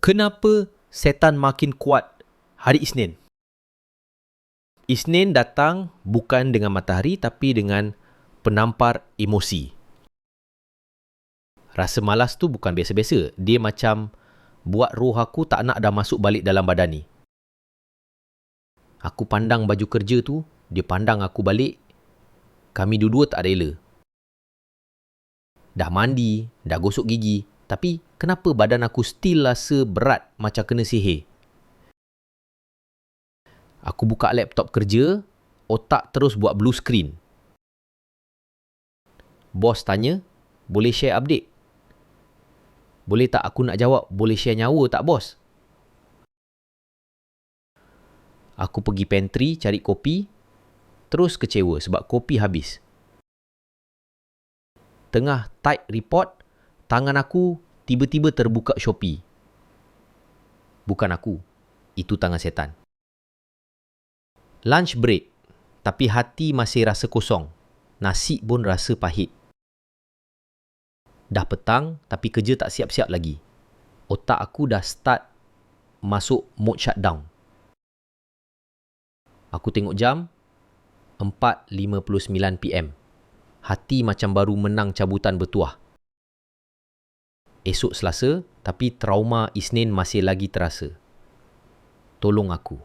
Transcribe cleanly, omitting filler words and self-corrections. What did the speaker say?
Kenapa setan makin kuat hari Isnin? Isnin datang bukan dengan matahari tapi dengan penampar emosi. Rasa malas tu bukan biasa-biasa. Dia macam buat roh aku tak nak dah masuk balik dalam badan ni. Aku pandang baju kerja tu, dia pandang aku balik. Kami dua-dua tak rela. Dah mandi, dah gosok gigi. Tapi kenapa badan aku still rasa berat macam kena sihir? Aku buka laptop kerja, otak terus buat blue screen. Bos tanya, boleh share update? Boleh tak aku nak jawab, boleh share nyawa tak bos? Aku pergi pantry cari kopi, terus kecewa sebab kopi habis. Tengah type report, tangan aku tiba-tiba terbuka Shopee. Bukan aku, itu tangan setan. Lunch break, tapi hati masih rasa kosong. Nasi pun rasa pahit. Dah petang, tapi kerja tak siap-siap lagi. Otak aku dah start masuk mode shutdown. Aku tengok jam, 4:59 PM. Hati macam baru menang cabutan bertuah. Esok Selasa, tapi trauma Isnin masih lagi terasa. Tolong aku.